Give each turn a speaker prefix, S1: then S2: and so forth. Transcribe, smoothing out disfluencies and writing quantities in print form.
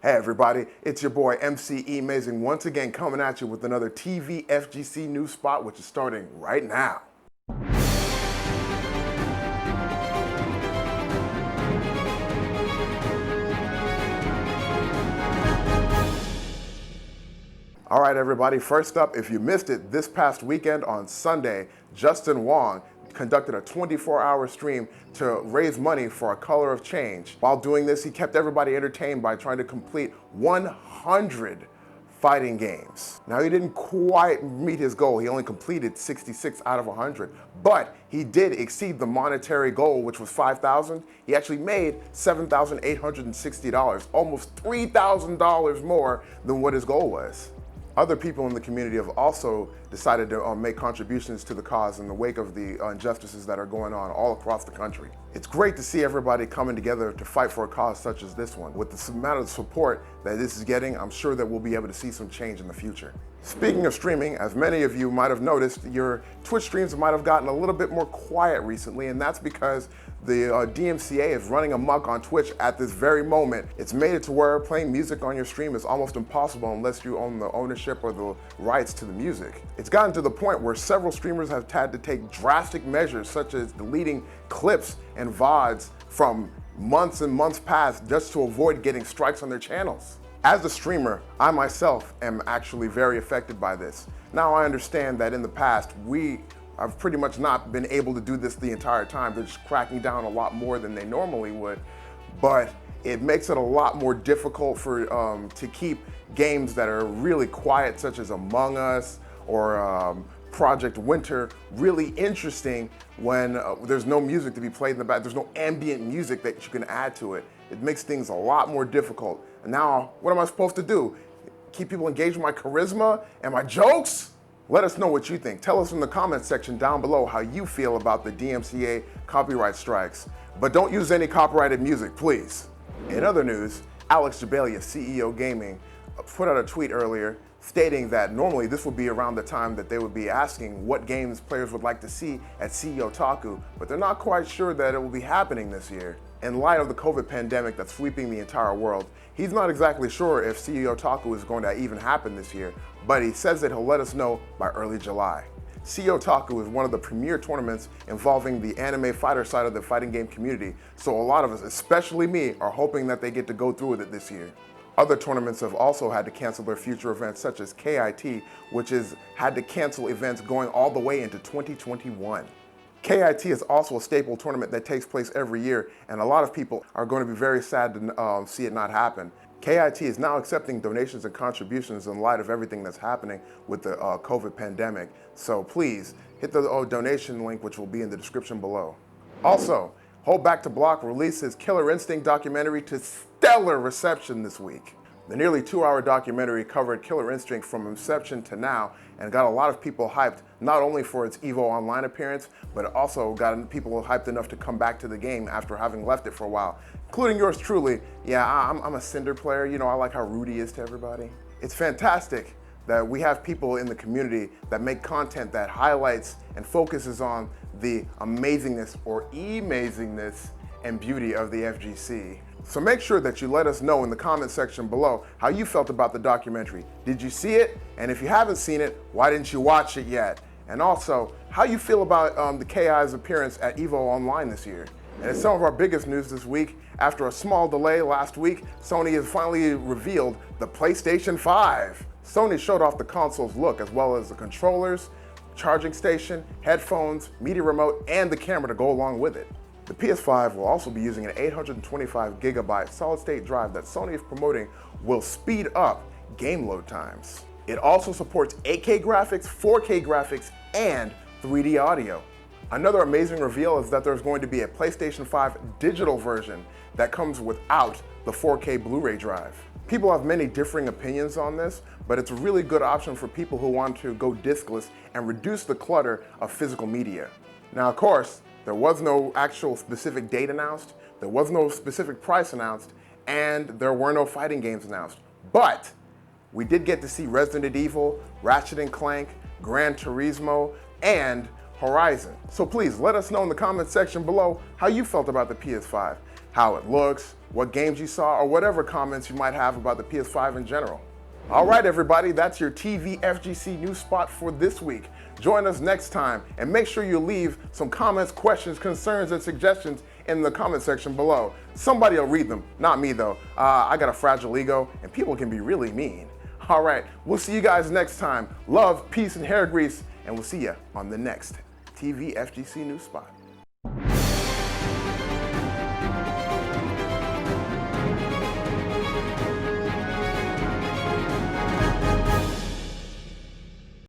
S1: Hey everybody, it's your boy MC Amazing once again coming at you with another TV FGC news spot which is starting right now. All right everybody, first up, if you missed it, this past weekend on Sunday, Justin Wong conducted a 24-hour stream to raise money for A Color of Change. While doing this, he kept everybody entertained by trying to complete 100 fighting games. Now, he didn't quite meet his goal. He only completed 66 out of 100, but he did exceed the monetary goal, which was $5,000. He actually made $7,860, almost $3,000 more than what his goal was. Other people in the community have also decided to make contributions to the cause in the wake of the injustices that are going on all across the country. It's great to see everybody coming together to fight for a cause such as this one. With the amount of support that this is getting, I'm sure that we'll be able to see some change in the future. Speaking of streaming, as many of you might have noticed, your Twitch streams might have gotten a little bit more quiet recently, and that's because the DMCA is running amok on Twitch at this very moment. It's made it to where playing music on your stream is almost impossible unless you own the ownership or the rights to the music. It's gotten to the point where several streamers have had to take drastic measures, such as deleting clips and VODs from months and months past just to avoid getting strikes on their channels. As a streamer, I myself am actually very affected by this. Now I understand that in the past, I've pretty much not been able to do this the entire time. They're just cracking down a lot more than they normally would, but it makes it a lot more difficult for to keep games that are really quiet, such as Among Us or Project Winter, really interesting when there's no music to be played in the back. There's no ambient music that you can add to it. It makes things a lot more difficult. And now, what am I supposed to do? Keep people engaged with my charisma and my jokes? Let us know what you think. Tell us in the comments section down below how you feel about the DMCA copyright strikes. But don't use any copyrighted music, please. In other news, Alex Jabalia, CEO Gaming, put out a tweet earlier stating that normally this would be around the time that they would be asking what games players would like to see at CEOtaku, but they're not quite sure that it will be happening this year. In light of the COVID pandemic that's sweeping the entire world, he's not exactly sure if CEOtaku is going to even happen this year, but he says that he'll let us know by early July. CEOtaku is one of the premier tournaments involving the anime fighter side of the fighting game community, so a lot of us, especially me, are hoping that they get to go through with it this year. Other tournaments have also had to cancel their future events, such as KIT, which has had to cancel events going all the way into 2021. KIT is also a staple tournament that takes place every year, and a lot of people are going to be very sad to see it not happen. KIT is now accepting donations and contributions in light of everything that's happening with the COVID pandemic. So please hit the donation link, which will be in the description below. Also, Hold Back to Block released his Killer Instinct documentary to stellar reception this week. The nearly 2-hour documentary covered Killer Instinct from inception to now and got a lot of people hyped, not only for its EVO Online appearance, but it also got people hyped enough to come back to the game after having left it for a while, including yours truly. Yeah, I'm a Cinder player. You know, I like how Rudy is to everybody. It's fantastic that we have people in the community that make content that highlights and focuses on the amazingness or amazingness and beauty of the FGC. So make sure that you let us know in the comment section below how you felt about the documentary. Did you see it? And if you haven't seen it, why didn't you watch it yet? And also, how you feel about the KI's appearance at EVO Online this year. And it's some of our biggest news this week. After a small delay last week, Sony has finally revealed the PlayStation 5. Sony showed off the console's look as well as the controllers, charging station, headphones, media remote, and the camera to go along with it. The PS5 will also be using an 825 gigabyte solid-state drive that Sony is promoting will speed up game load times. It also supports 8K graphics, 4K graphics, and 3D audio. Another amazing reveal is that there's going to be a PlayStation 5 digital version that comes without the 4K Blu-ray drive. People have many differing opinions on this, but it's a really good option for people who want to go discless and reduce the clutter of physical media. Now, of course, there was no actual specific date announced, there was no specific price announced, and there were no fighting games announced. But we did get to see Resident Evil, Ratchet & Clank, Gran Turismo, and Horizon. So please let us know in the comment section below how you felt about the PS5. how it looks, what games you saw, or whatever comments you might have about the PS5 in general. All right, everybody, that's your TV FGC news spot for this week. Join us next time, and make sure you leave some comments, questions, concerns, and suggestions in the comment section below. Somebody will read them, not me though. I got a fragile ego, and people can be really mean. All right, we'll see you guys next time. Love, peace, and hair grease, and we'll see you on the next TV FGC news spot.